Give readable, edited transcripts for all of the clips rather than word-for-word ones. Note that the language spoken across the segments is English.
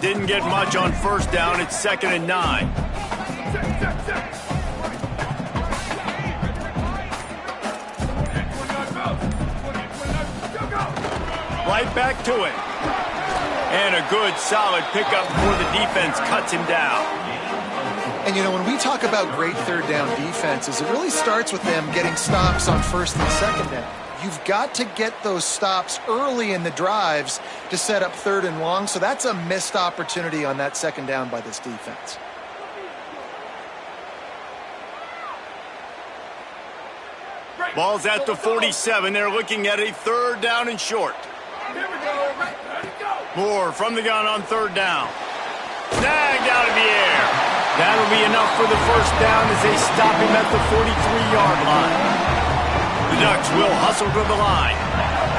didn't get much on first down. It's 2nd and 9. Right back to it. And a good, solid pickup before the defense cuts him down. And, you know, when we talk about great third down defenses, it really starts with them getting stops on first and second down. You've got to get those stops early in the drives to set up third and long, so that's a missed opportunity on that second down by this defense. Ball's at the 47. They're looking at a 3rd down and short. Moore from the gun on 3rd down. Snagged out of the air. That'll be enough for the first down as they stop him at the 43-yard line. The Ducks will hustle to the line.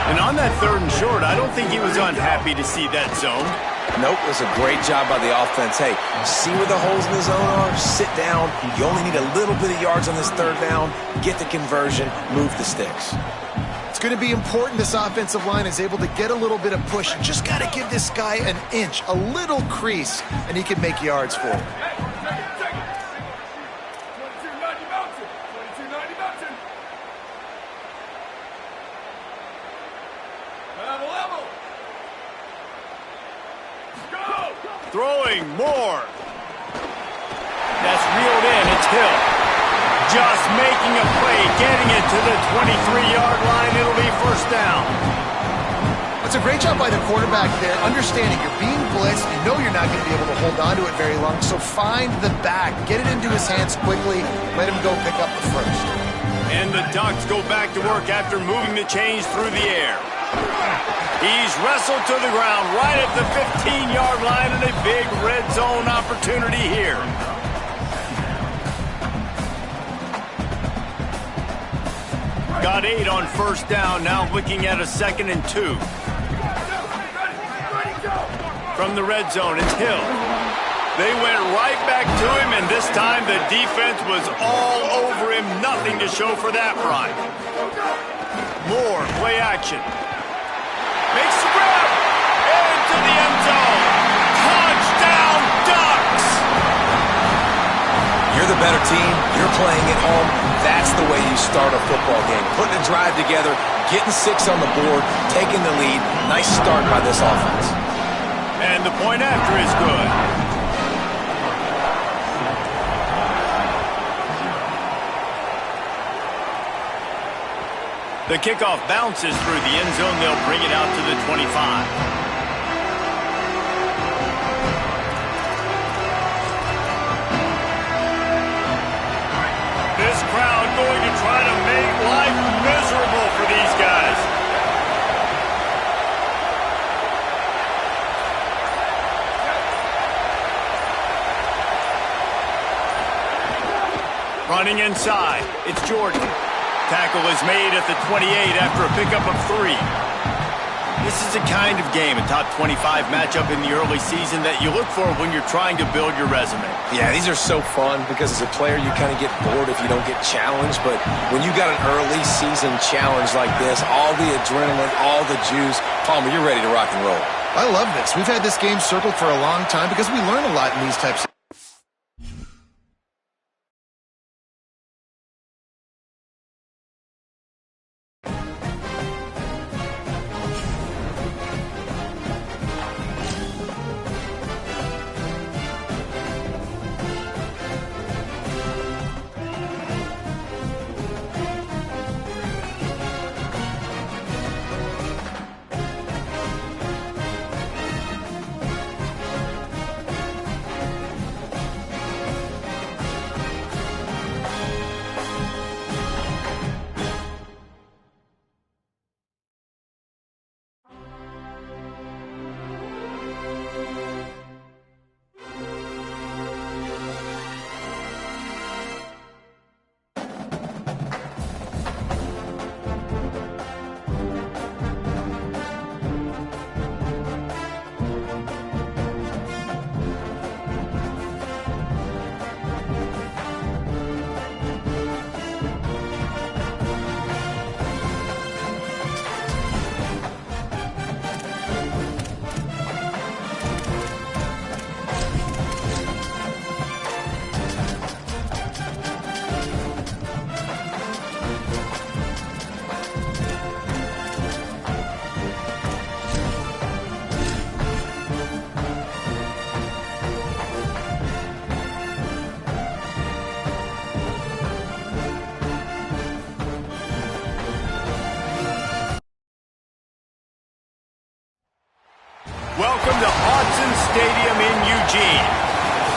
And on that 3rd and short, I don't think he was unhappy to see that zone. Nope, it was a great job by the offense. Hey, see where the holes in the zone are? Sit down. You only need a little bit of yards on this 3rd down. Get the conversion. Move the sticks. It's going to be important this offensive line is able to get a little bit of push. Just got to give this guy an inch, a little crease, and he can make yards for it. Throwing more. That's reeled in. It's Hill. Just making a play, getting it to the 23-yard line. It'll be first down. It's a great job by the quarterback there, understanding you're being blitzed. You know you're not going to be able to hold on to it very long, so find the back. Get it into his hands quickly. Let him go pick up the first. And the Ducks go back to work after moving the chains through the air. He's wrestled to the ground right at the 15-yard line, and a big red zone opportunity here. Got 8 on first down, now looking at a 2nd and 2. From the red zone, it's Hill. They went right back to him, and this time the defense was all over him. Nothing to show for that run. Moore, play action. Makes the grab. Into the end zone. Touchdown, Ducks! You're the better team. You're playing at home. That's the way you start a football game. Putting a drive together, getting 6 on the board, taking the lead. Nice start by this offense. And the point after is good. The kickoff bounces through the end zone. They'll bring it out to the 25. This crowd going to try to make life miserable for these guys. Running inside, it's Jordan. Tackle is made at the 28 after a pickup of 3. This is the kind of game, a top 25 matchup in the early season, that you look for when you're trying to build your resume. Yeah, these are so fun because as a player you kind of get bored if you don't get challenged, but when you got an early season challenge like this, all the adrenaline, all the juice, Palmer, you're ready to rock and roll. I love this. We've had this game circled for a long time because we learn a lot in these types of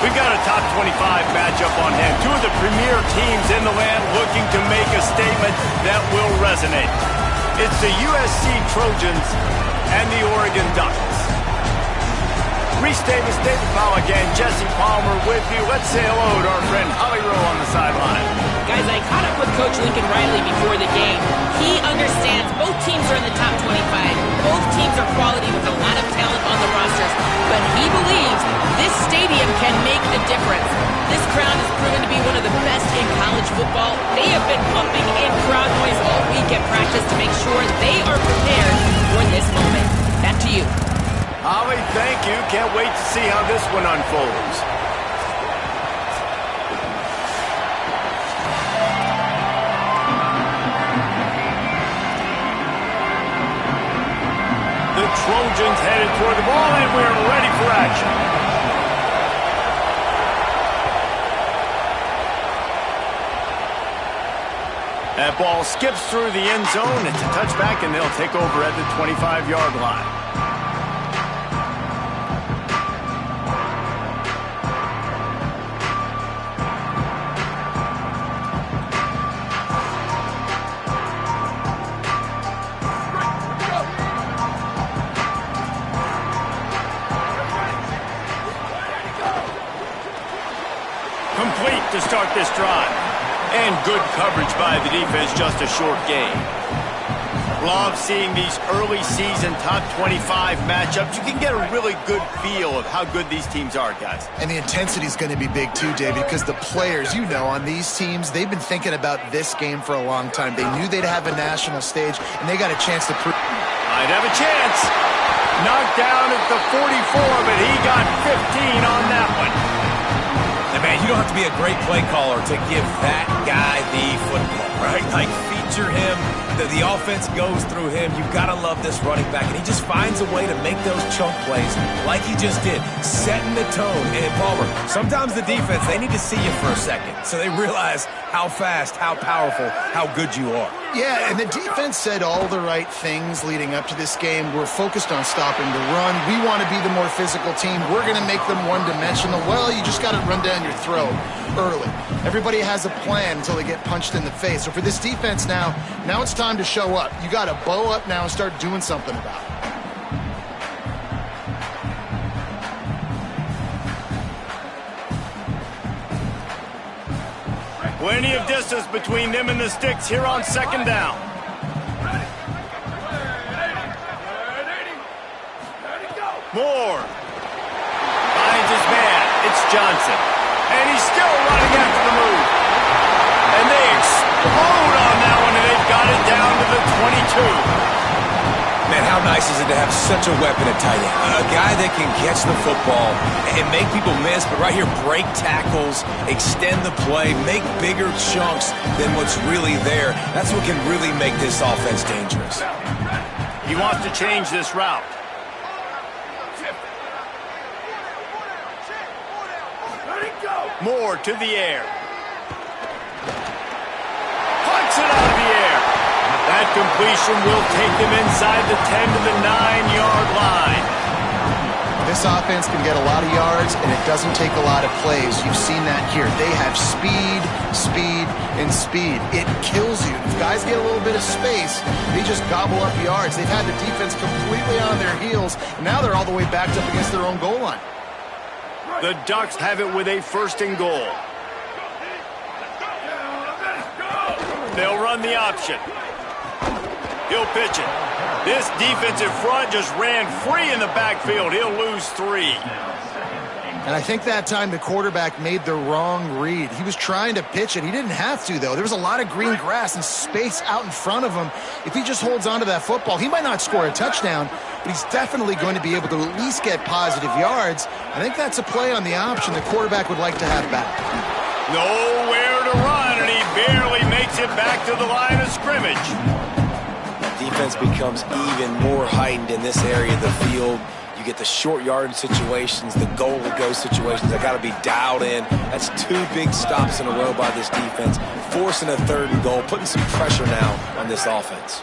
We've got a top 25 matchup on hand. Two of the premier teams in the land looking to make a statement that will resonate. It's the USC Trojans and the Oregon Ducks. Reese Davis, David Powell again, Jesse Palmer with you. Let's say hello to our friend Holly Rowe on the sideline. Guys, I caught up with Coach Lincoln Riley before the game. He understands both teams are in the top 25. Both teams are quality with a lot of talent on the rosters. But he believes this stadium can make a difference. This crowd has proven to be one of the best in college football. They have been pumping in crowd noise all week at practice to make sure they are prepared for this moment. Back to you. Holly, thank you. Can't wait to see how this one unfolds. The Trojans headed toward the ball, and we're ready for action. That ball skips through the end zone. It's a touchback, and they'll take over at the 25-yard line. Complete to start this drive. And good coverage by the defense, just a short gain. Love seeing these early season top 25 matchups. You can get a really good feel of how good these teams are, guys. And the intensity is going to be big too, David, because the players, you know, on these teams, they've been thinking about this game for a long time. They knew they'd have a national stage, and they got a chance to prove. Might have a chance. Knocked down at the 44, but he got 15 on that one. Man, you don't have to be a great play caller to give that guy the football, right? Like, feature him. The offense goes through him. You've got to love this running back. And he just finds a way to make those chunk plays like he just did, setting the tone. And Palmer, sometimes the defense, they need to see you for a second so they realize how fast, how powerful, how good you are. Yeah, and the defense said all the right things leading up to this game. We're focused on stopping the run. We want to be the more physical team. We're going to make them one-dimensional. Well, you just got to run down your throat early. Everybody has a plan until they get punched in the face. So for this defense now it's time to show up. You got to bow up now and start doing something about it. Plenty of distance between them and the sticks here on second down. Moore finds his man. It's Johnson. And he's still running after the move. And they explode on that one, and they've got it down to the 22. Man, how nice is it to have such a weapon at tight end? A guy that can catch the football and make people miss, but right here, break tackles, extend the play, make bigger chunks than what's really there. That's what can really make this offense dangerous. He wants to change this route. Moore to the air. Punts it out of the air. That completion will take them inside the 10 to the 9-yard line. This offense can get a lot of yards, and it doesn't take a lot of plays. You've seen that here. They have speed, speed, and speed. It kills you. If guys get a little bit of space, they just gobble up yards. They've had the defense completely on their heels, and now they're all the way backed up against their own goal line. The Ducks have it with a first and goal. They'll run the option. He'll pitch it. This defensive front just ran free in the backfield. He'll lose 3. And I think that time the quarterback made the wrong read. He was trying to pitch it. He didn't have to, though. There was a lot of green grass and space out in front of him. If he just holds on to that football, he might not score a touchdown, but he's definitely going to be able to at least get positive yards. I think that's a play on the option the quarterback would like to have back. Nowhere to run, and he barely makes it back to the line of scrimmage. Defense becomes even more heightened in this area of the field. You get the short yardage situations, the goal-to-go situations that got to be dialed in. That's 2 big stops in a row by this defense, forcing a 3rd and goal, putting some pressure now on this offense.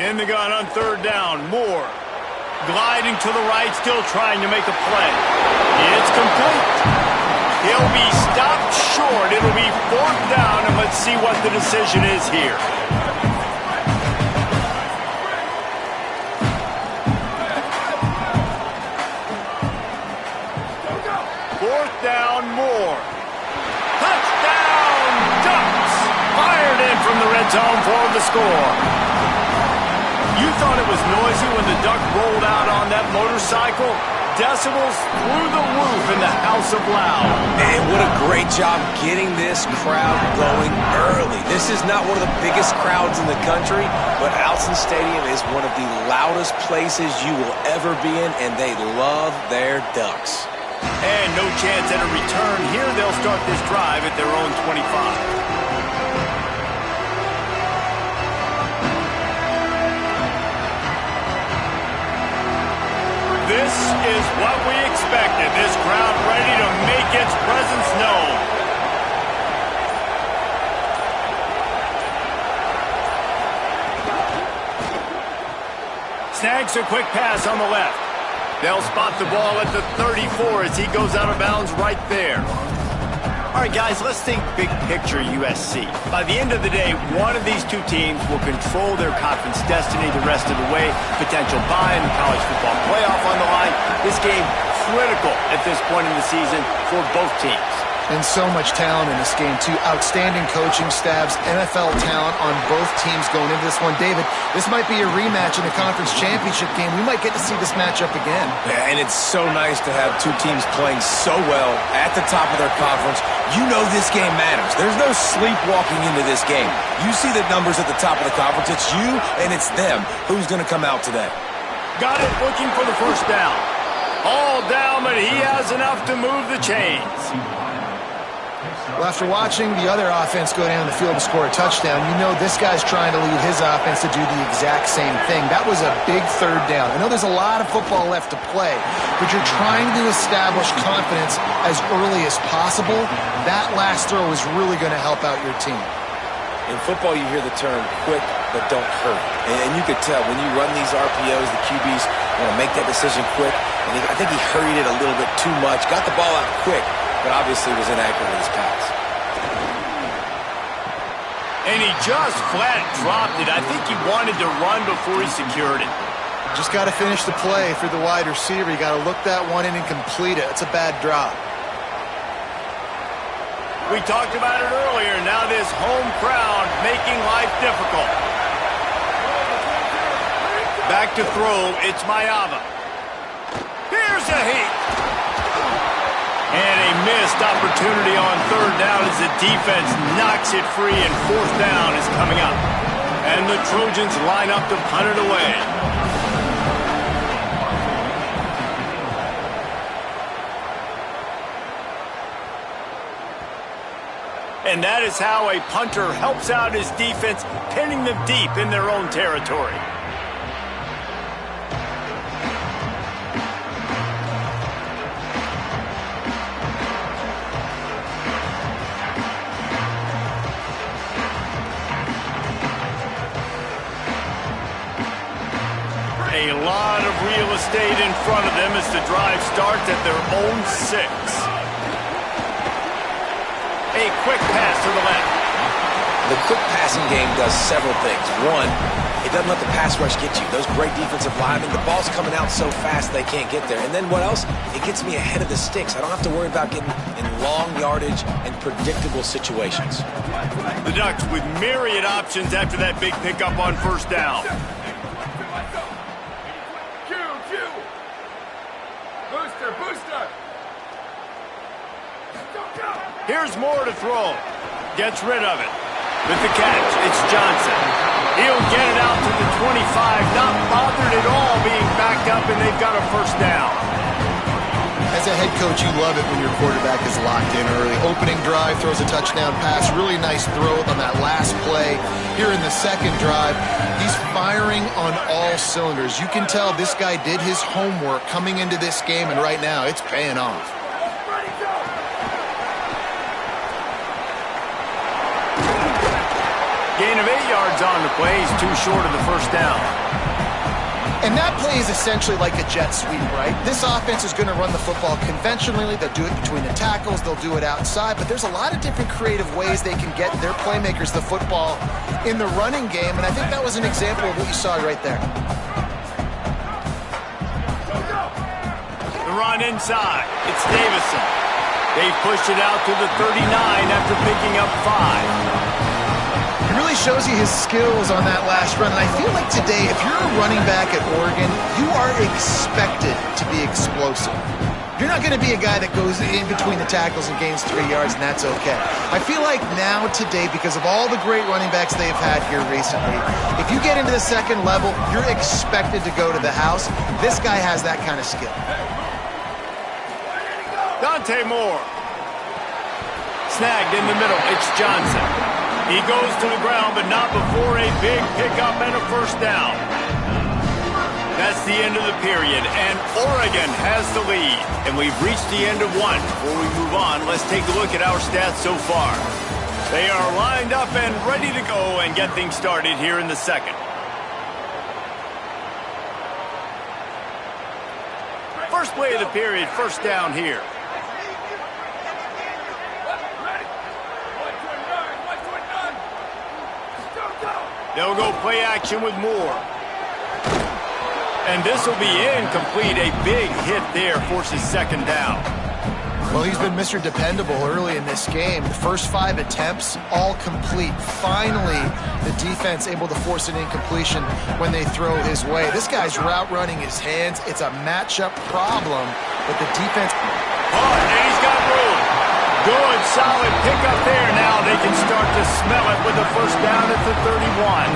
In the gun on 3rd down, Moore gliding to the right, still trying to make a play. It's complete. He'll be stopped short. It'll be 4th down, and let's see what the decision is here. Down more. Touchdown, Ducks! Fired in from the red zone for the score. You thought it was noisy when the Duck rolled out on that motorcycle? Decibels through the roof in the House of Loud. Man, what a great job getting this crowd going early. This is not one of the biggest crowds in the country, but Alson Stadium is one of the loudest places you will ever be in, and they love their Ducks. And no chance at a return here. They'll start this drive at their own 25. This is what we expected. This crowd ready to make its presence known. Snags a quick pass on the left. They'll spot the ball at the 34 as he goes out of bounds right there. All right, guys, let's think big picture USC. By the end of the day, one of these two teams will control their conference destiny the rest of the way. Potential bye in the college football playoff on the line. This game critical at this point in the season for both teams. And so much talent in this game, too. Outstanding coaching staffs, NFL talent on both teams going into this one. David, this might be a rematch in the conference championship game. We might get to see this matchup again. Yeah, and it's so nice to have two teams playing so well at the top of their conference. You know this game matters. There's no sleepwalking into this game. You see the numbers at the top of the conference. It's you and it's them. Who's going to come out today? Got it, looking for the first down. All down, but he has enough to move the chains. Well, after watching the other offense go down the field to score a touchdown, you know this guy's trying to lead his offense to do the exact same thing. That was a big 3rd down. I know there's a lot of football left to play, but you're trying to establish confidence as early as possible. That last throw is really going to help out your team. In football, you hear the term quick, but don't hurry. And you could tell when you run these RPOs, the QBs want to make that decision quick. And I think he hurried it a little bit too much, got the ball out quick, but obviously was inaccurate with his pass. And he just flat dropped it. I think he wanted to run before he secured it. Just got to finish the play for the wide receiver. You got to look that one in and complete it. It's a bad drop. We talked about it earlier. Now this home crowd making life difficult. Back to throw. It's Mayava. Here's a heat. And a missed opportunity on 3rd down as the defense knocks it free, and 4th down is coming up. And the Trojans line up to punt it away. And that is how a punter helps out his defense, pinning them deep in their own territory. A lot of real estate in front of them as the drive starts at their own 6. A quick pass to the left. The quick passing game does several things. One, it doesn't let the pass rush get you. Those great defensive linemen, the ball's coming out so fast they can't get there. And then what else? It gets me ahead of the sticks. I don't have to worry about getting in long yardage and predictable situations. The Ducks with myriad options after that big pickup on 1st down. Here's Moore to throw. Gets rid of it. With the catch, it's Johnson. He'll get it out to the 25. Not bothered at all being backed up, and they've got a 1st down. As a head coach, you love it when your quarterback is locked in early. Opening drive, throws a touchdown pass. Really nice throw on that last play. Here in the 2nd drive, he's firing on all cylinders. You can tell this guy did his homework coming into this game, and right now it's paying off. Gain of 8 yards on the play. He's too short of the 1st down. And that play is essentially like a jet sweep, right? This offense is going to run the football conventionally. They'll do it between the tackles. They'll do it outside. But there's a lot of different creative ways they can get their playmakers the football in the running game. And I think that was an example of what you saw right there. The run inside. It's Davison. They pushed it out to the 39 after picking up 5. It really shows you his skills on that last run. And I feel like today, if you're a running back at Oregon, you are expected to be explosive. You're not going to be a guy that goes in between the tackles and gains 3 yards, and that's okay. I feel like now today, because of all the great running backs they've had here recently, if you get into the second level, you're expected to go to the house. This guy has that kind of skill. Dante Moore. Snagged in the middle. It's Johnson. He goes to the ground, but not before a big pickup and a first down. That's the end of the period, and Oregon has the lead. And we've reached the end of one. Before we move on, let's take a look at our stats so far. They are lined up and ready to go and get things started here in the second. First play of the period, first down here. They'll go play action with Moore. And this will be incomplete. A big hit there forces second down. Well, he's been Mr. Dependable early in this game. The first 5 attempts, all complete. Finally, the defense able to force an incompletion when they throw his way. This guy's route running his hands. It's a matchup problem, but the defense... Oh, and he's got room. Good, solid pickup there. Now they can start to smell it with the first down at the 31.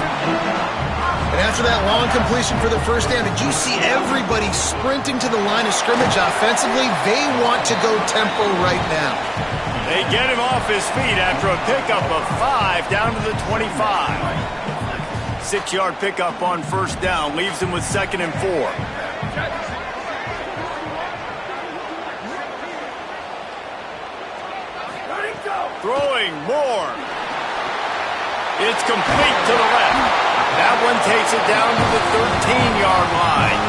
And after that long completion for the first down, did you see everybody sprinting to the line of scrimmage offensively? They want to go tempo right now. They get him off his feet after a pickup of 5 down to the 25. 6-yard pickup on first down leaves him with 2nd and 4. Throwing more. It's complete to the left. That one takes it down to the 13-yard line.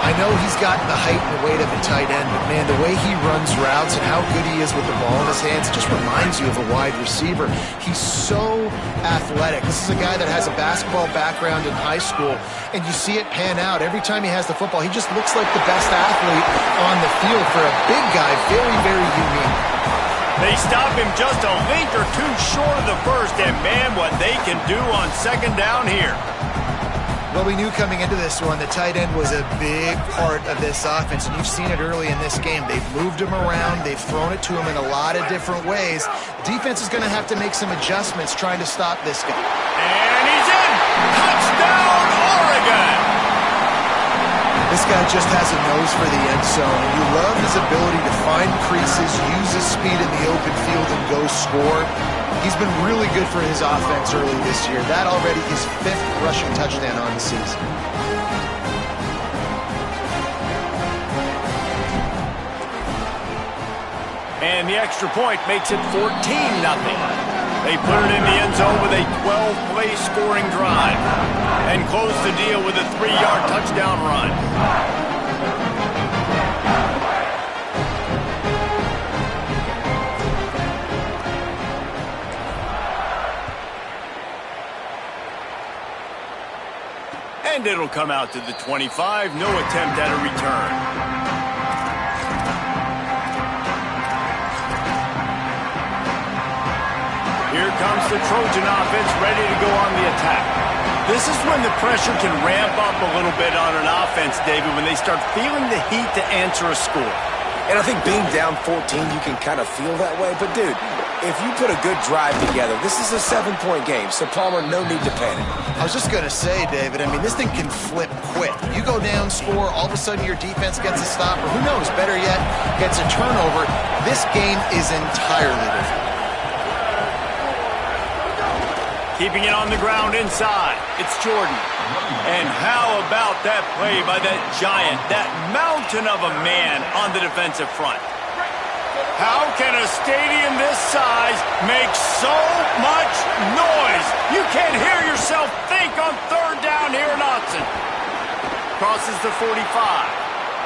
I know he's got the height and the weight of a tight end, but man, the way he runs routes and how good he is with the ball in his hands just reminds you of a wide receiver. He's so athletic. This is a guy that has a basketball background in high school, and you see it pan out. Every time he has the football, he just looks like the best athlete on the field for a big guy. Very, very unique. They stop him just a link or two short of the first, and man, what they can do on second down here. Well, we knew coming into this one, the tight end was a big part of this offense, and you've seen it early in this game. They've moved him around. They've thrown it to him in a lot of different ways. Defense is going to have to make some adjustments trying to stop this guy. And he's in! Touchdown, Oregon! This guy just has a nose for the end zone, and you love his ability to find creases, use his speed in the open field, and go score. He's been really good for his offense early this year. That already his 5th rushing touchdown on the season. And the extra point makes it 14-0. They put it in the end zone with a 12-play scoring drive and close the deal with a 3-yard touchdown run. And it'll come out to the 25. No attempt at a return. Here comes the Trojan offense ready to go on the attack. This is when the pressure can ramp up a little bit on an offense, David, when they start feeling the heat to answer a score. And I think being down 14, you can kind of feel that way. But, dude, if you put a good drive together, this is a 7-point game. So, Palmer, no need to panic. I was just going to say, David, I mean, this thing can flip quick. You go down, score, all of a sudden your defense gets a stop, or who knows, better yet, gets a turnover. This game is entirely different. Keeping it on the ground inside. It's Jordan. And how about that play by that giant, that mountain of a man on the defensive front? How can a stadium this size make so much noise? You can't hear yourself think on third down here in Autzen. crosses the 45.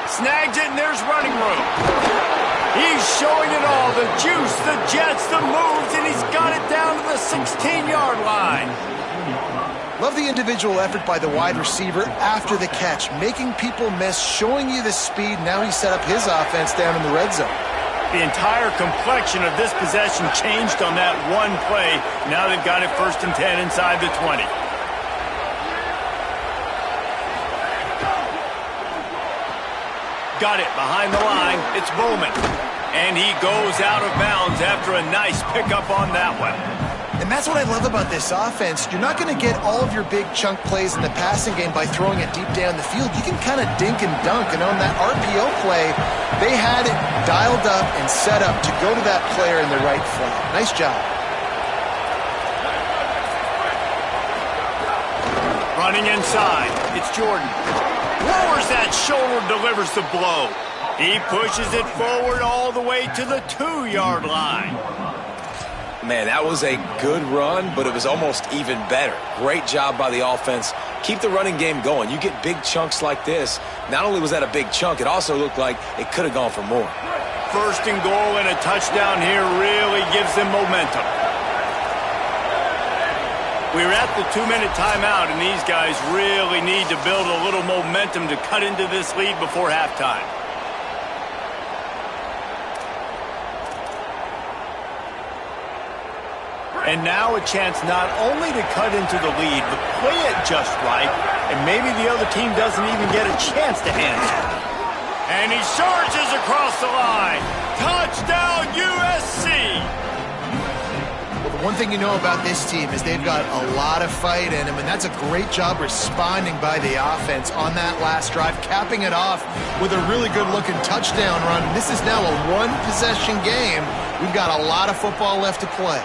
Snags it, and there's running room. He's showing it all, the juice, the jets, the moves, and he's got it down to the 16-yard line. Love the individual effort by the wide receiver after the catch, making people miss, showing you the speed. Now he set up his offense down in the red zone. The entire complexion of this possession changed on that one play. Now they've got it 1st and 10 inside the 20. Got it behind the line. It's Bowman. And he goes out of bounds after a nice pickup on that one. And that's what I love about this offense. You're not going to get all of your big chunk plays in the passing game by throwing it deep down the field. You can kind of dink and dunk. And on that RPO play, they had it dialed up and set up to go to that player in the right flat. Nice job. Running inside. It's Jordan. Lowers that shoulder, delivers the blow. He pushes it forward all the way to the 2-yard line. Man, that was a good run, but it was almost even better. Great job by the offense. Keep the running game going. You get big chunks like this. Not only was that a big chunk, it also looked like it could have gone for more. 1st and goal and a touchdown here really gives them momentum. We're at the 2-minute timeout, and these guys really need to build a little momentum to cut into this lead before halftime. And now a chance not only to cut into the lead, but play it just right, and maybe the other team doesn't even get a chance to answer. And he surges across the line. Touchdown, USC! Well, the one thing you know about this team is they've got a lot of fight in them, and that's a great job responding by the offense on that last drive, capping it off with a really good-looking touchdown run. This is now a one-possession game. We've got a lot of football left to play.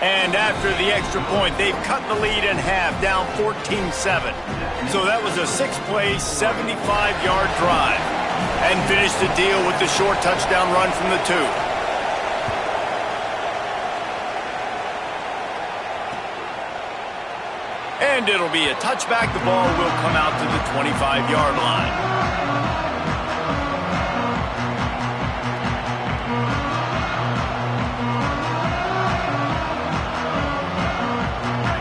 And after the extra point, they've cut the lead in half, down 14-7. So that was a 6-play, 75-yard drive. And finished the deal with the short touchdown run from the 2. And it'll be a touchback. The ball will come out to the 25-yard line.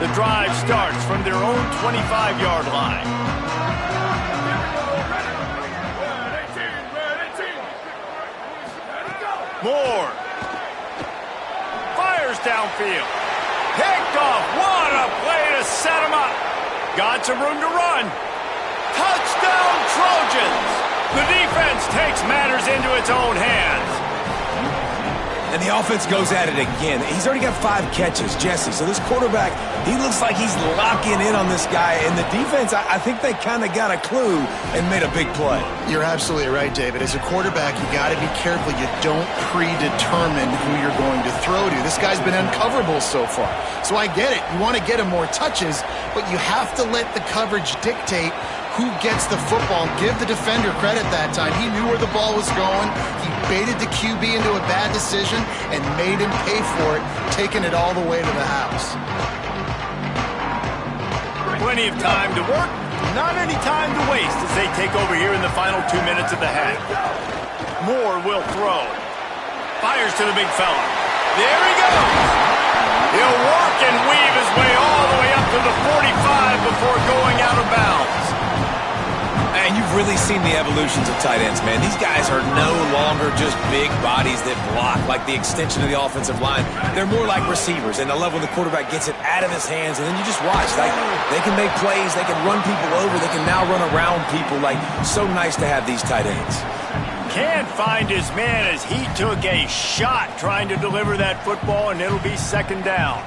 The drive starts from their own 25-yard line. Moore fires downfield. Picked off. What a play to set him up. Got some room to run. Touchdown, Trojans. The defense takes matters into its own hands. And the offense goes at it again. He's already got 5 catches, Jesse. So this quarterback, he looks like he's locking in on this guy. And the defense, I think they kind of got a clue and made a big play. You're absolutely right, David. As a quarterback, you got to be careful. You don't predetermine who you're going to throw to. This guy's been uncoverable so far. So I get it. You want to get him more touches, but you have to let the coverage dictate who gets the football. Give the defender credit that time. He knew where the ball was going. He baited the QB into a bad decision and made him pay for it, taking it all the way to the house. Plenty of time to work, not any time to waste as they take over here in the final 2 minutes of the half. Moore will throw. Fires to the big fella. There he goes. He'll walk and weave his way all the way up to the 45 before going out of bounds. And you've really seen the evolutions of tight ends, man. These guys are no longer just big bodies that block like the extension of the offensive line. They're more like receivers, and I love when the quarterback gets it out of his hands, and then you just watch. Like, they can make plays, they can run people over, they can now run around people. Like, so nice to have these tight ends. Can't find his man as he took a shot trying to deliver that football, and it'll be 2nd down.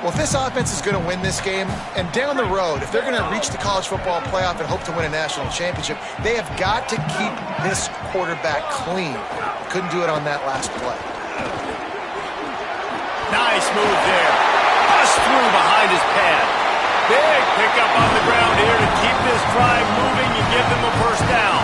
Well, if this offense is going to win this game, and down the road, if they're going to reach the college football playoff and hope to win a national championship, they have got to keep this quarterback clean. Couldn't do it on that last play. Nice move there. Bust through behind his pad. Big pickup on the ground here to keep this drive moving and give them a 1st down.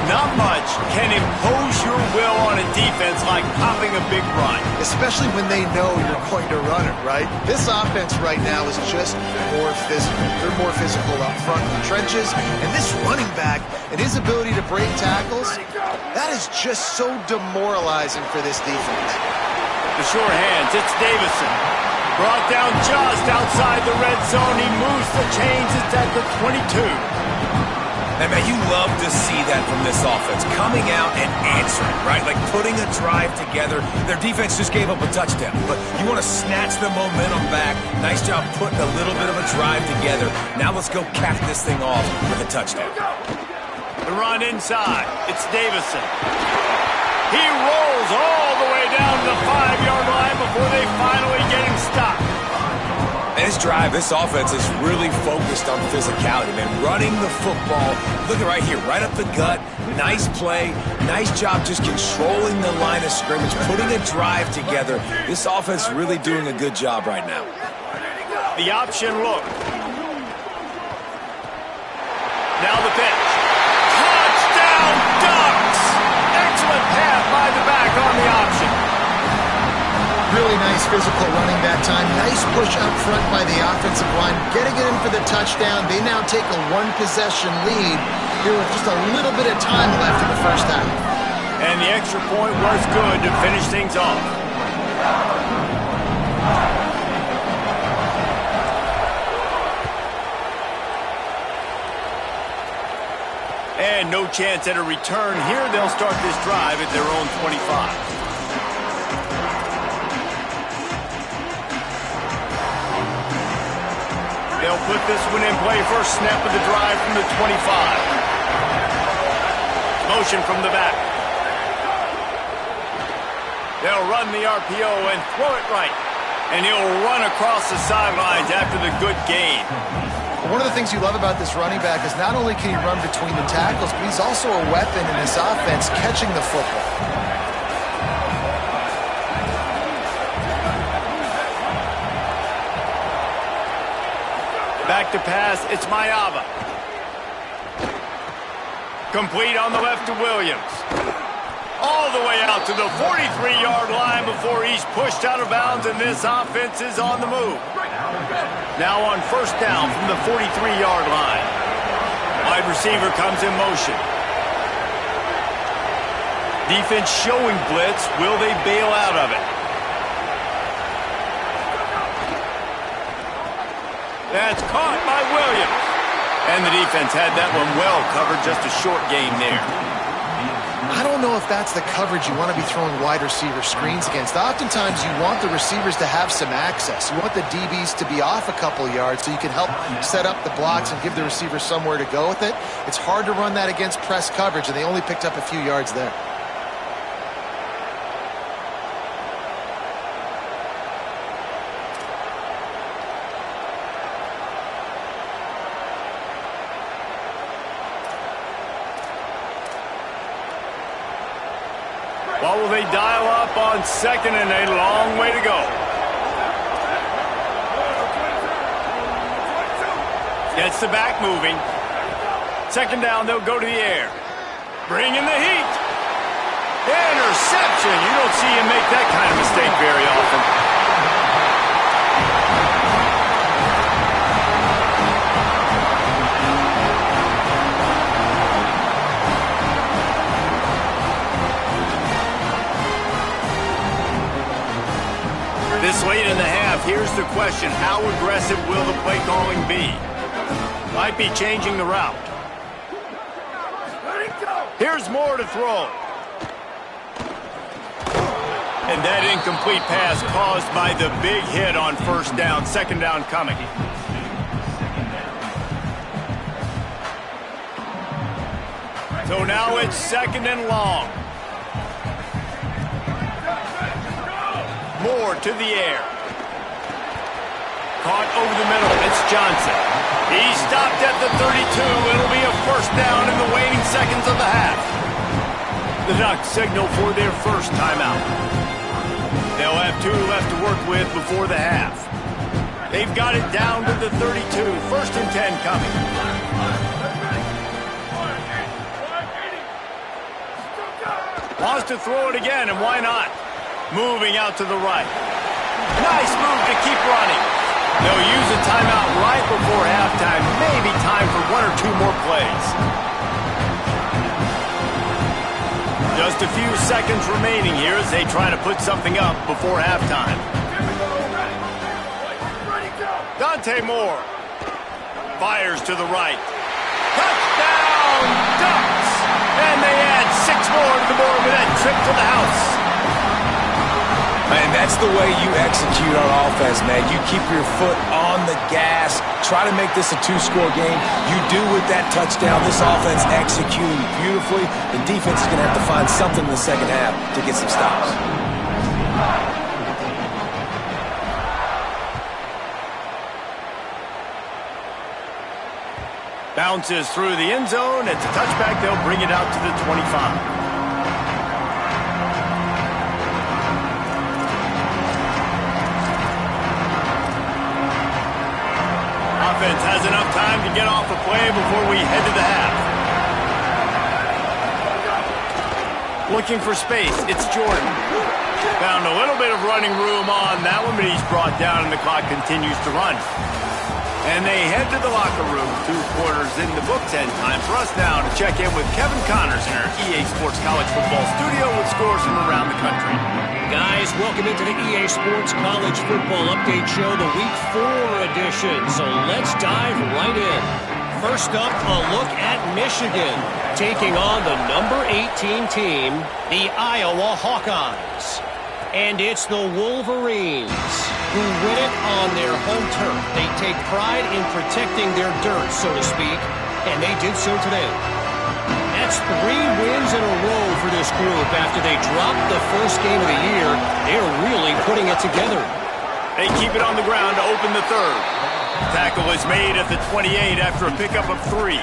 Not much can impose your will on a defense like popping a big run. Especially when they know you're going to run it, right? This offense right now is just more physical. They're more physical up front in the trenches. And this running back and his ability to break tackles, that is just so demoralizing for this defense. The sure hands, it's Davison. Brought down just outside the red zone. He moves the chains. It's at the 22. And, man, you love to see that from this offense. Coming out and answering, right? Like putting a drive together. Their defense just gave up a touchdown. But you want to snatch the momentum back. Nice job putting a little bit of a drive together. Now let's go cap this thing off with a touchdown. The run inside. It's Davison. He rolls all the way down to the 5-yard line before they finally get him stopped. And this drive, this offense is really focused on physicality, man. Running the football. Look at right here, right up the gut. Nice play. Nice job just controlling the line of scrimmage, putting a drive together. This offense really doing a good job right now. The option look. Now the pitch. Touchdown Ducks! Excellent pass by the back on the option. Really nice physical running that time. Nice push up front by the offensive line. Getting it in for the touchdown. They now take a one-possession lead here with just a little bit of time left in the first half. And the extra point was good to finish things off. And no chance at a return here. They'll start this drive at their own 25. They'll put this one in play. First snap of the drive from the 25. Motion from the back. They'll run the RPO and throw it right. And he'll run across the sidelines after the good gain. One of the things you love about this running back is not only can he run between the tackles, but he's also a weapon in this offense catching the football. Back to pass, it's Ncaa. Complete on the left to Williams. All the way out to the 43-yard line before he's pushed out of bounds, and this offense is on the move. Now on first down from the 43-yard line. Wide receiver comes in motion. Defense showing blitz. Will they bail out of it? That's caught by Williams. And the defense had that one well covered, just a short gain there. I don't know if that's the coverage you want to be throwing wide receiver screens against. Oftentimes you want the receivers to have some access. You want the DBs to be off a couple yards so you can help set up the blocks and give the receivers somewhere to go with it. It's hard to run that against press coverage, and they only picked up a few yards there. What will they dial up on second and a long way to go? Gets the back moving. Second down, they'll go to the air. Bring in the heat. Interception. You don't see him make that kind of mistake very often. This late in the half, here's the question. How aggressive will the play calling be? Might be changing the route. Here's more to throw. And that incomplete pass caused by the big hit on first down. Second down coming. So now it's second and long. Moore to the air. Caught over the middle. It's Johnson. He stopped at the 32. It'll be a first down in the waning seconds of the half. The Ducks signal for their first timeout. They'll have 2 left to work with before the half. They've got it down to the 32. First and 10 coming. Wants to throw it again, and why not? Moving out to the right. Nice move to keep running. They'll use a timeout right before halftime. Maybe time for 1 or 2 more plays. Just a few seconds remaining here as they try to put something up before halftime. Dante Moore fires to the right. Touchdown, Ducks! And they add 6 more to the board with that trip to the house. Man, that's the way you execute on offense, man. You keep your foot on the gas. Try to make this a 2-score game. You do with that touchdown. This offense executing beautifully. The defense is going to have to find something in the second half to get some stops. Bounces through the end zone. It's a touchback. They'll bring it out to the 25. Offense has enough time to get off a play before we head to the half. Looking for space. It's Jordan. Found a little bit of running room on that one, but he's brought down and the clock continues to run. And they head to the locker room. 2 quarters in the books, and time for us now to check in with Kevin Connors in our EA Sports College Football studio with scores from around the country. Guys, welcome into the EA Sports College Football Update Show, the Week 4 edition. So let's dive right in. First up, a look at Michigan, taking on the number 18 team, the Iowa Hawkeyes. And it's the Wolverines who win it on their home turf. They take pride in protecting their dirt, so to speak, and they did so today. That's 3 wins in a row for this group after they dropped the first game of the year. They're really putting it together. They keep it on the ground to open the third. Tackle is made at the 28 after a pickup of 3.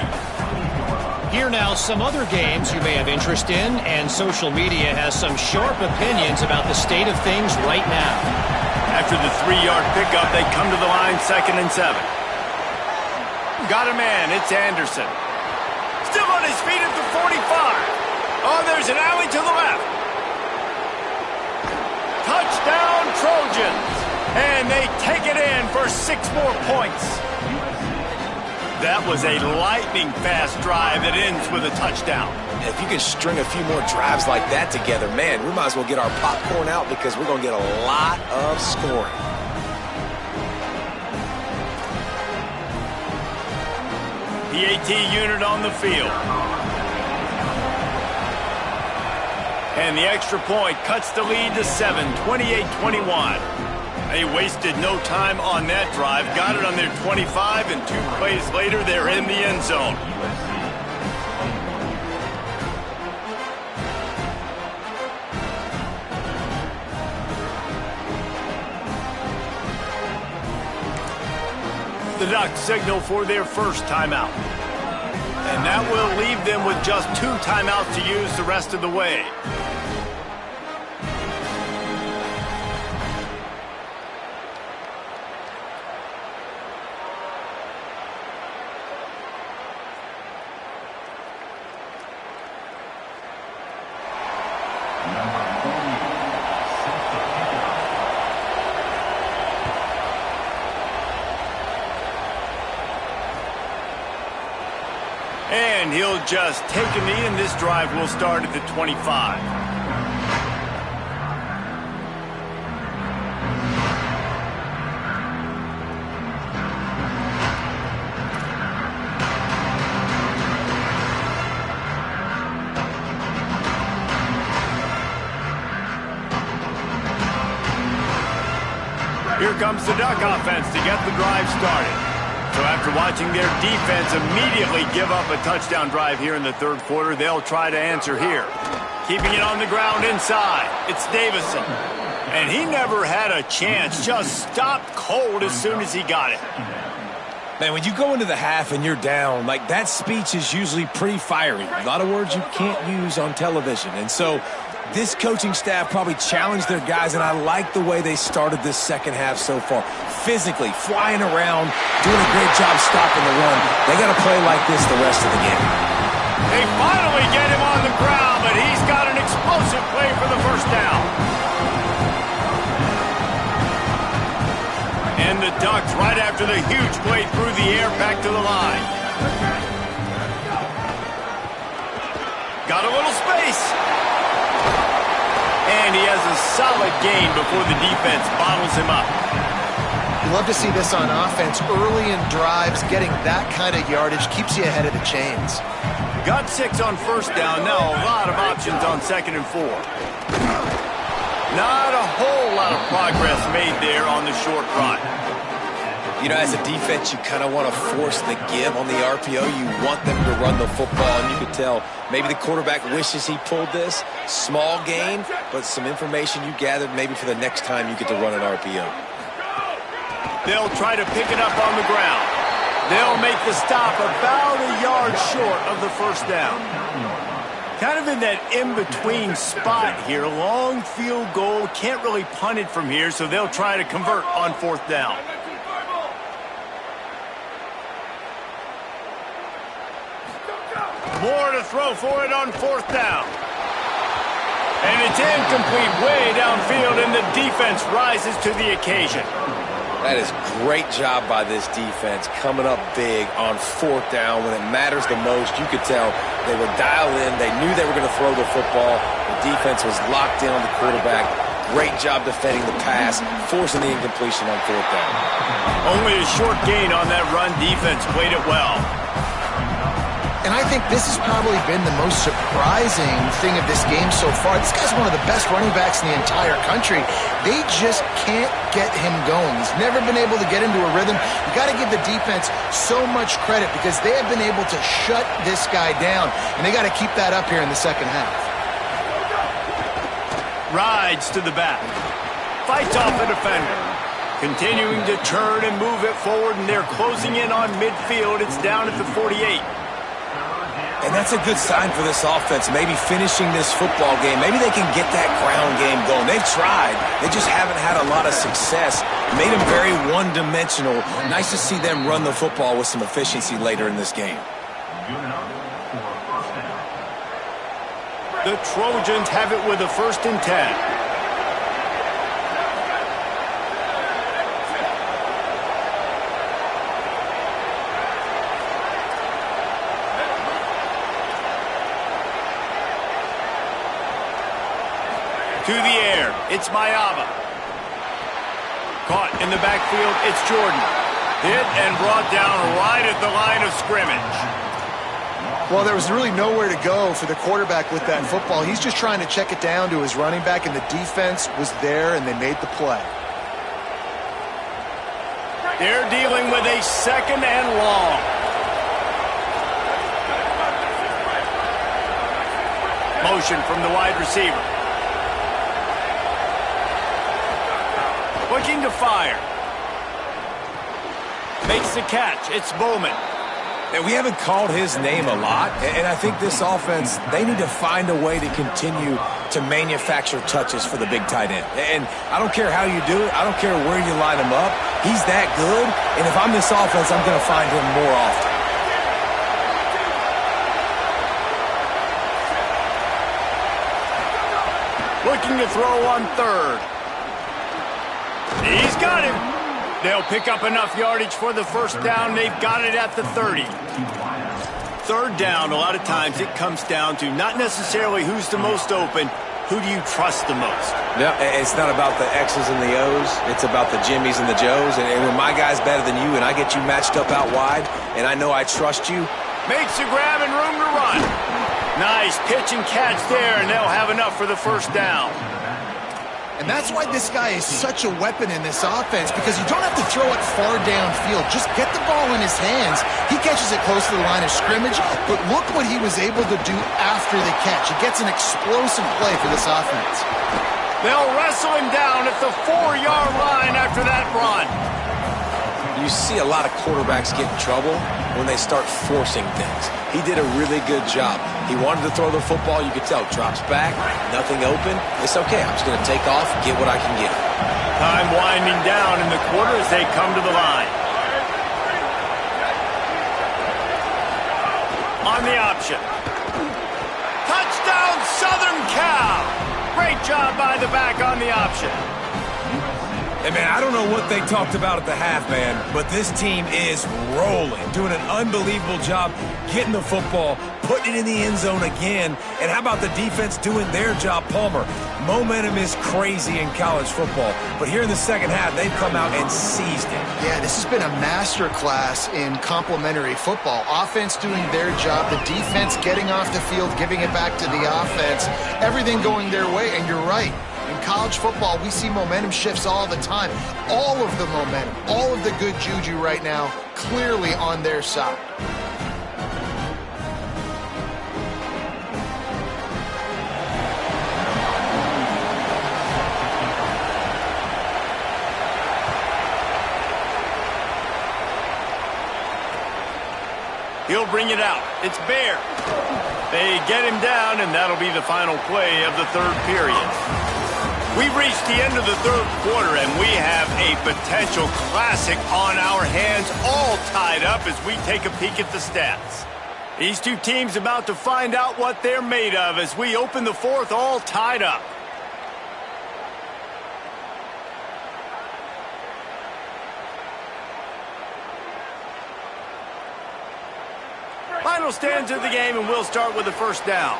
Here now, some other games you may have interest in, and social media has some sharp opinions about the state of things right now. After the 3-yard pickup, they come to the line 2nd and 7. Got a man, it's Anderson. Still on his feet at the 45. Oh, there's an alley to the left. Touchdown, Trojans. And they take it in for 6 more points. That was a lightning-fast drive that ends with a touchdown. If you can string a few more drives like that together, man, we might as well get our popcorn out because we're going to get a lot of scoring. The AT unit on the field. And the extra point cuts the lead to 7, 28-21. They wasted no time on that drive. Got it on their 25, and 2 plays later, they're in the end zone. The Ducks signal for their first timeout. And that will leave them with just 2 timeouts to use the rest of the way. And he'll just take a knee, and this drive will start at the 25. Here comes the Duck offense to get the drive started. So after watching their defense immediately give up a touchdown drive here in the 3rd quarter, they'll try to answer here. Keeping it on the ground inside, it's Davison. And he never had a chance, just stopped cold as soon as he got it. Man, when you go into the half and you're down, like that speech is usually pretty fiery. A lot of words you can't use on television. And so this coaching staff probably challenged their guys, and I like the way they started this second half so far. Physically, flying around, doing a great job stopping the run. They got to play like this the rest of the game. They finally get him on the ground, but he's got an explosive explosive play for the first down. And the Ducks right after the huge play through the air back to the line. Got a little space. And he has a solid gain before the defense bottles him up. You love to see this on offense. Early in drives, getting that kind of yardage keeps you ahead of the chains. Got 6 on first down. Now a lot of options on 2nd and 4. Not a whole lot of progress made there on the short run. You know, as a defense, you kind of want to force the give on the RPO. You want them to run the football, and you could tell maybe the quarterback wishes he pulled this. Small gain, but some information you gathered maybe for the next time you get to run an RPO. They'll try to pick it up on the ground. They'll make the stop about a yard short of the first down. Kind of in that in-between spot here. Long field goal. Can't really punt it from here, so they'll try to convert on 4th down. More to throw for it on 4th down. And it's incomplete way downfield, and the defense rises to the occasion. That is great job by this defense, coming up big on 4th down when it matters the most. You could tell they were dialed in. They knew they were going to throw the football. The defense was locked in on the quarterback. Great job defending the pass, forcing the incompletion on 4th down. Only a short gain on that run. Defense played it well. And I think this has probably been the most surprising thing of this game so far. This guy's one of the best running backs in the entire country. They just can't get him going. He's never been able to get into a rhythm. You got to give the defense so much credit because they have been able to shut this guy down, and they got to keep that up here in the second half. Rides to the back. Fights off the defender. Continuing to turn and move it forward, and they're closing in on midfield. It's down at the 48. And that's a good sign for this offense, maybe finishing this football game. Maybe they can get that ground game going. They've tried. They just haven't had a lot of success. Made them very one-dimensional. Nice to see them run the football with some efficiency later in this game. The Trojans have it with a 1st and 10. To the air, it's Mayava. Caught in the backfield, it's Jordan. Hit and brought down right at the line of scrimmage. Well, there was really nowhere to go for the quarterback with that football. He's just trying to check it down to his running back, and the defense was there, and they made the play. They're dealing with a 2nd and long. Motion from the wide receiver. Looking to fire. Makes the catch. It's Bowman. And we haven't called his name a lot, and I think this offense, they need to find a way to continue to manufacture touches for the big tight end. And I don't care how you do it. I don't care where you line him up. He's that good, and if I'm this offense, I'm going to find him more often. Looking to throw on 3rd. He's got him. They'll pick up enough yardage for the 1st down. They've got it at the 30. 3rd down, a lot of times it comes down to not necessarily who's the most open, who do you trust the most? Yeah, it's not about the X's and the O's. It's about the Jimmies and the Joes. And when my guy's better than you and I get you matched up out wide and I know I trust you. Makes a grab and room to run. Nice pitch and catch there, and they'll have enough for the 1st down. And that's why this guy is such a weapon in this offense, because you don't have to throw it far downfield. Just get the ball in his hands. He catches it close to the line of scrimmage, but look what he was able to do after the catch. He gets an explosive play for this offense. They'll wrestle him down at the 4-yard line after that run. You see a lot of quarterbacks get in trouble when they start forcing things. He did a really good job. He wanted to throw the football. You could tell. Drops back, nothing open. It's okay. I'm just going to take off, get what I can get. Time winding down in the quarter as they come to the line. On the option. Touchdown! Touchdown, Southern Cal! Great job by the back on the option. Hey, man, I don't know what they talked about at the half, man, but this team is rolling, doing an unbelievable job getting the football, putting it in the end zone again. And how about the defense doing their job, Palmer? Momentum is crazy in college football, but here in the second half, they've come out and seized it. Yeah, this has been a master class in complementary football. Offense doing their job, the defense getting off the field, giving it back to the offense, everything going their way, and you're right. In college football, we see momentum shifts all the time. All of the momentum, all of the good juju right now, clearly on their side. He'll bring it out. It's Bear. They get him down, and that'll be the final play of the third period. We've reached the end of the third quarter, and we have a potential classic on our hands, all tied up as we take a peek at the stats. These two teams about to find out what they're made of as we open the fourth, all tied up. Final stanza of the game, and we'll start with the first down.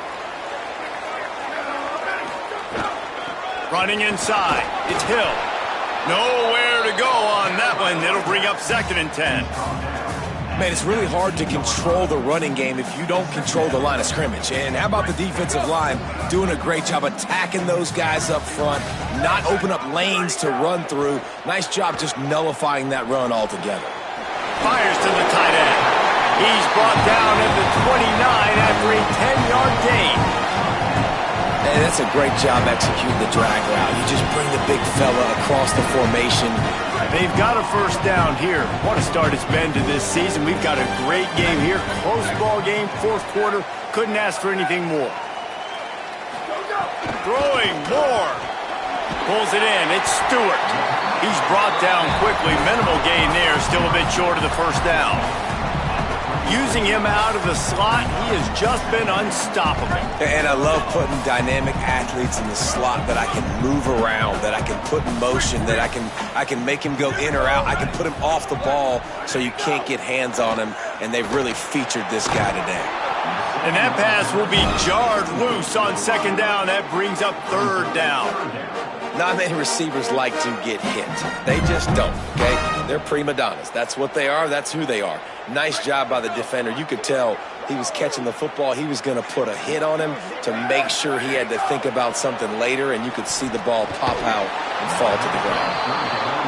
Running inside, it's Hill. Nowhere to go on that one. It'll bring up 2nd and 10. Man, it's really hard to control the running game if you don't control the line of scrimmage. And how about the defensive line doing a great job attacking those guys up front, not open up lanes to run through. Nice job just nullifying that run altogether. Fires to the tight end. He's brought down at the 29 after a 10-yard gain. Hey, that's a great job executing the drag route. You just bring the big fella across the formation. They've got a first down here. What a start it's been to this season. We've got a great game here. Close ball game, fourth quarter. Couldn't ask for anything more. Throwing more. Pulls it in. It's Stewart. He's brought down quickly. Minimal gain there. Still a bit short of the first down. Using him out of the slot, he has just been unstoppable. And I love putting dynamic athletes in the slot that I can move around, that I can put in motion, that I can make him go in or out. I can put him off the ball so you can't get hands on him, and they've really featured this guy today. And that pass will be jarred loose on 2nd down. That brings up 3rd down. Not many receivers like to get hit. They just don't, okay? They're prima donnas. That's what they are. That's who they are. Nice job by the defender. You could tell he was catching the football. He was going to put a hit on him to make sure he had to think about something later, and you could see the ball pop out and fall to the ground.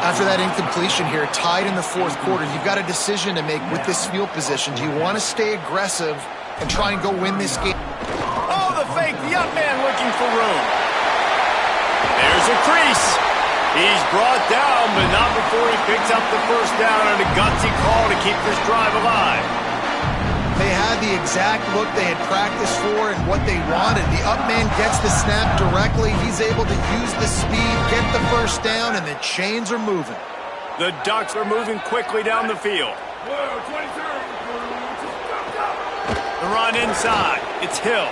After that incompletion here, tied in the fourth quarter, you've got a decision to make with this field position. Do you want to stay aggressive and try and go win this game? Oh, the fake. The up man looking for room. There's a crease. He's brought down, but not before he picks up the first down on a gutsy call to keep this drive alive. They had the exact look they had practiced for and what they wanted. The up man gets the snap directly. He's able to use the speed, get the first down, and the chains are moving. The Ducks are moving quickly down the field. The run inside. It's Hill.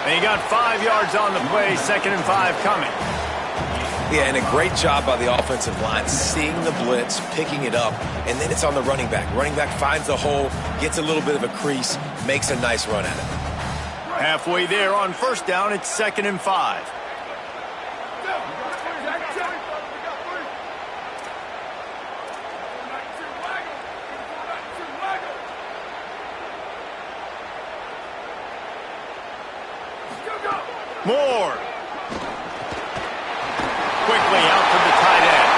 And he got 5 yards on the play, 2nd and 5 coming. Yeah, and a great job by the offensive line, seeing the blitz, picking it up, and then it's on the running back. Running back finds the hole, gets a little bit of a crease, makes a nice run at it. Halfway there on first down, it's 2nd and 5. Moore. Quickly out to the tight end.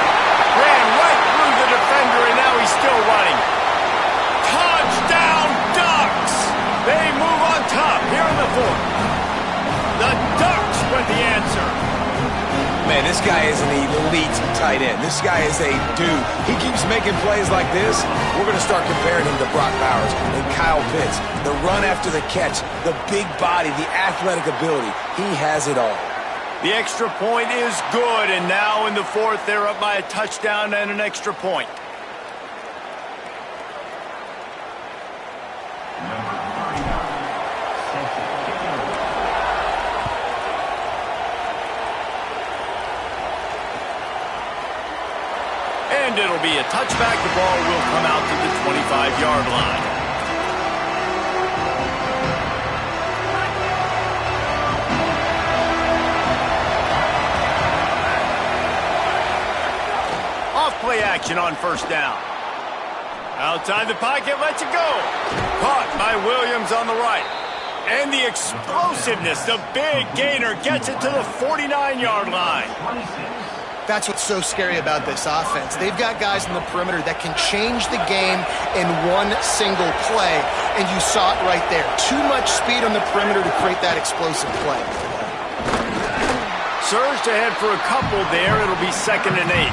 Ran right through the defender, and now he's still running. Touchdown, Ducks! They move on top here in the fourth. The Ducks with the answer. Man, this guy is an elite tight end. This guy is a dude. He keeps making plays like this. We're going to start comparing him to Brock Bowers and Kyle Pitts. The run after the catch, the big body, the athletic ability. He has it all. The extra point is good, and now in the fourth, they're up by a touchdown and an extra point. And it'll be a touchback. The ball will come out to the 25-yard line. Off-play action on first down. Outside the pocket, lets it go. Caught by Williams on the right. And the explosiveness, the big gainer, gets it to the 49-yard line. That's what's so scary about this offense. They've got guys in the perimeter that can change the game in one single play, and you saw it right there. Too much speed on the perimeter to create that explosive play. Surged ahead for a couple there. It'll be 2nd and 8.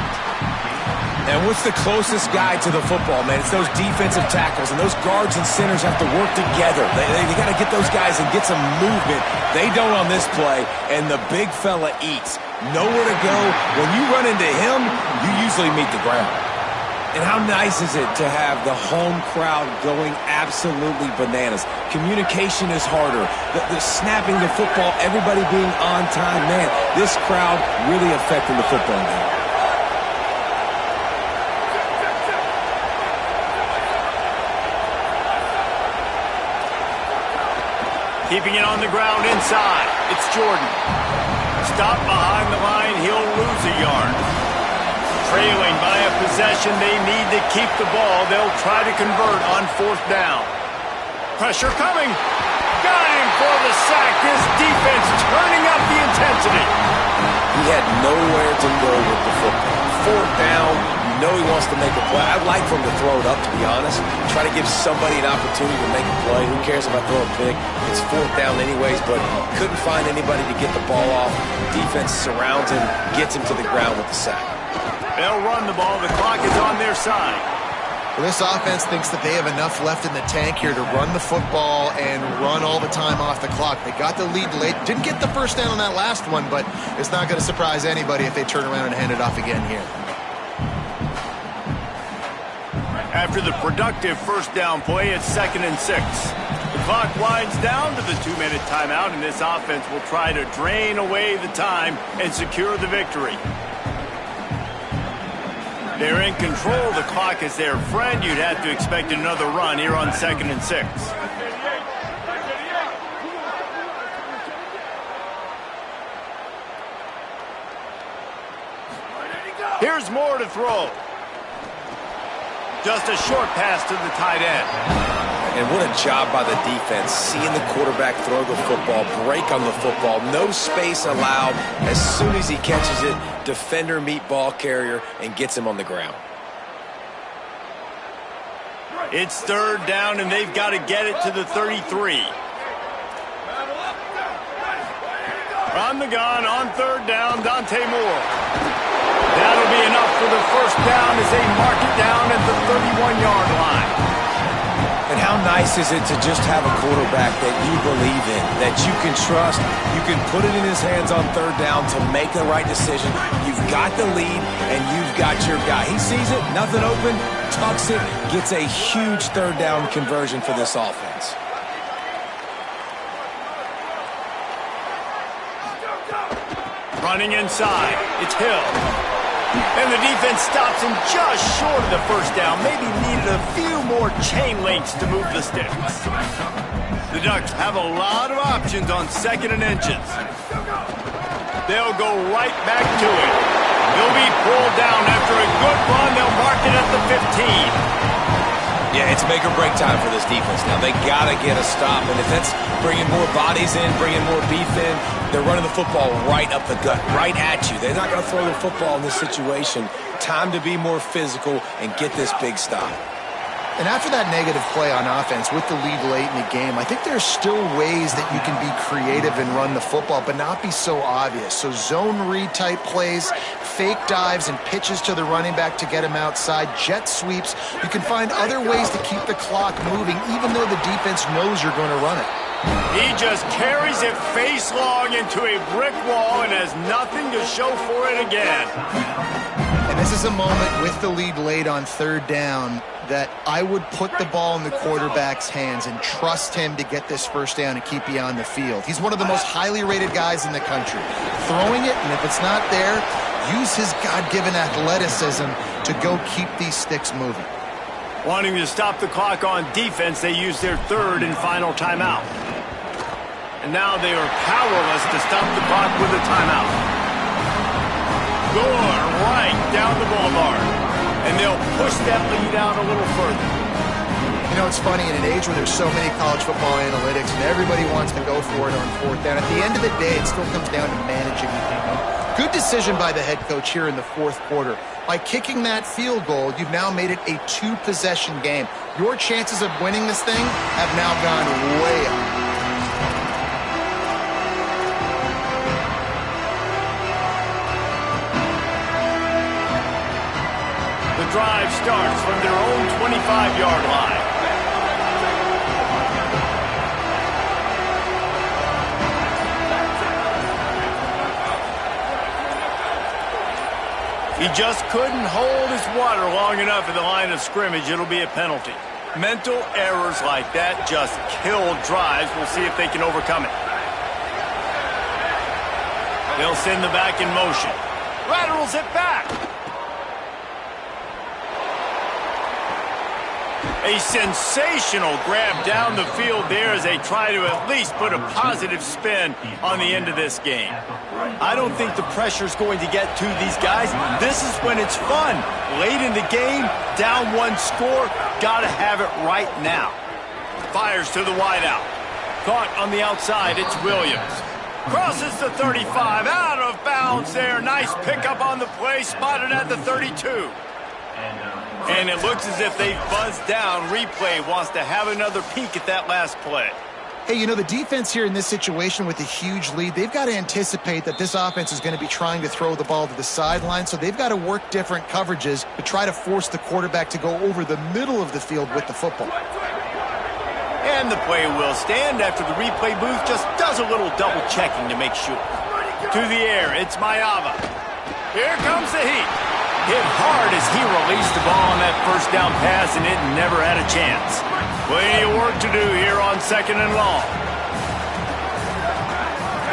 And what's the closest guy to the football, man? It's those defensive tackles, and those guards and centers have to work together. They got to get those guys and get some movement. They don't on this play, and the big fella eats. Nowhere to go. When you run into him, you usually meet the ground. And how nice is it to have the home crowd going absolutely bananas? Communication is harder. The snapping the football, everybody being on time. Man, this crowd really affecting the football game. Keeping it on the ground inside. It's Jordan. Stop behind the line. He'll lose a yard. Trailing by a possession. They need to keep the ball. They'll try to convert on 4th down. Pressure coming. Got him for the sack. This defense turning up the intensity. He had nowhere to go with the football. 4th down. You know he wants to make a play. I'd like for him to throw it up, to be honest. Try to give somebody an opportunity to make a play. Who cares if I throw a pick? It's 4th down anyways, but couldn't find anybody to get the ball off. Defense surrounds him, gets him to the ground with the sack. They'll run the ball. The clock is on their side. Well, this offense thinks that they have enough left in the tank here to run the football and run all the time off the clock. They got the lead late. Didn't get the first down on that last one, but it's not going to surprise anybody if they turn around and hand it off again here. After the productive first down play, it's 2nd and 6. The clock winds down to the 2-minute timeout, and this offense will try to drain away the time and secure the victory. They're in control. The clock is their friend. You'd have to expect another run here on 2nd and 6. Here's more to throw. Just a short pass to the tight end. And what a job by the defense, seeing the quarterback throw the football, break on the football, no space allowed. As soon as he catches it, defender meet ball carrier and gets him on the ground. It's 3rd down, and they've got to get it to the 33. From the gun on 3rd down, Dante Moore. That'll be enough for the first down as they mark it down at the 31-yard line. And how nice is it to just have a quarterback that you believe in, that you can trust, you can put it in his hands on 3rd down to make the right decision. You've got the lead, and you've got your guy. He sees it, nothing open, tucks it, gets a huge 3rd down conversion for this offense. Running inside, it's Hill. And the defense stops him just short of the first down. Maybe needed a few more chain links to move the sticks. The Ducks have a lot of options on 2nd and inches. They'll go right back to it. He'll be pulled down after a good run. They'll mark it at the 15. Yeah, it's make or break time for this defense now. They got to get a stop, and if that's bringing more bodies in, bringing more beef in, they're running the football right up the gut, right at you. They're not going to throw the football in this situation. Time to be more physical and get this big stop. And after that negative play on offense with the lead late in the game, I think there's still ways that you can be creative and run the football, but not be so obvious. So zone read type plays, fake dives and pitches to the running back to get him outside, jet sweeps. You can find other ways to keep the clock moving, even though the defense knows you're going to run it. He just carries it face long into a brick wall and has nothing to show for it again. And this is a moment with the lead late on 3rd down that I would put the ball in the quarterback's hands and trust him to get this first down and keep you on the field. He's one of the most highly rated guys in the country. Throwing it, and if it's not there, use his God-given athleticism to go keep these sticks moving. Wanting to stop the clock on defense, they use their third and final timeout. And now they are powerless to stop the clock with a timeout. Going right down the boulevard. And they'll push that lead out a little further. You know, it's funny, in an age where there's so many college football analytics and everybody wants to go for it on fourth down, at the end of the day, it still comes down to managing the game. Good decision by the head coach here in the fourth quarter. By kicking that field goal, you've now made it a two-possession game. Your chances of winning this thing have now gone way up. The drive starts from their own 25-yard line. He just couldn't hold his water long enough at the line of scrimmage. It'll be a penalty. Mental errors like that just kill drives. We'll see if they can overcome it. They'll send the back in motion. Laterals it back. A sensational grab down the field there as they try to at least put a positive spin on the end of this game. I don't think the pressure's going to get to these guys. This is when it's fun. Late in the game, down one score, gotta have it right now. Fires to the wideout. Caught on the outside, it's Williams. Crosses the 35, out of bounds there. Nice pickup on the play, spotted at the 32. And it looks as if they've buzzed down. Replay wants to have another peek at that last play. Hey, you know, the defense here in this situation with a huge lead, they've got to anticipate that this offense is going to be trying to throw the ball to the sideline, so they've got to work different coverages to try to force the quarterback to go over the middle of the field with the football. And the play will stand after the replay booth just does a little double checking to make sure. To the air, it's Ncaa. Here comes the heat. Hit hard as he released the ball on that first down pass, and it never had a chance. Plenty of work to do here on second and long.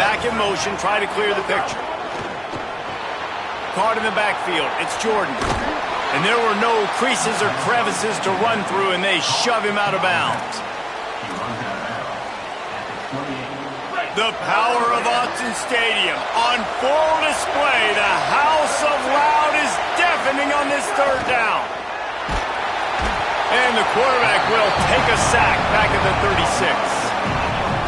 Back in motion, try to clear the picture. Caught in the backfield, it's Jordan. And there were no creases or crevices to run through, and they shove him out of bounds. The power of Autzen Stadium on full display. The house of loud is deafening on this third down. And the quarterback will take a sack back at the 36.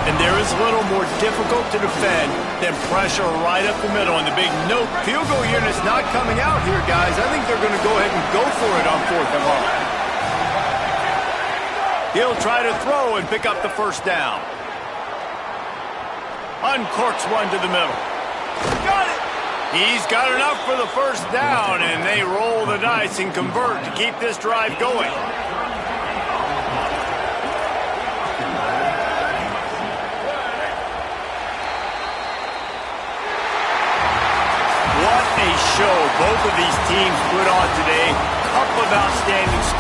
And there is little more difficult to defend than pressure right up the middle. And the big note, field goal unit's not coming out here, guys. I think they're going to go ahead and go for it on fourth and long. He'll try to throw and pick up the first down. Uncorks one to the middle. Got it! He's got enough for the first down, and they roll the dice and convert to keep this drive going. What a show both of these teams put on today. Couple of outstanding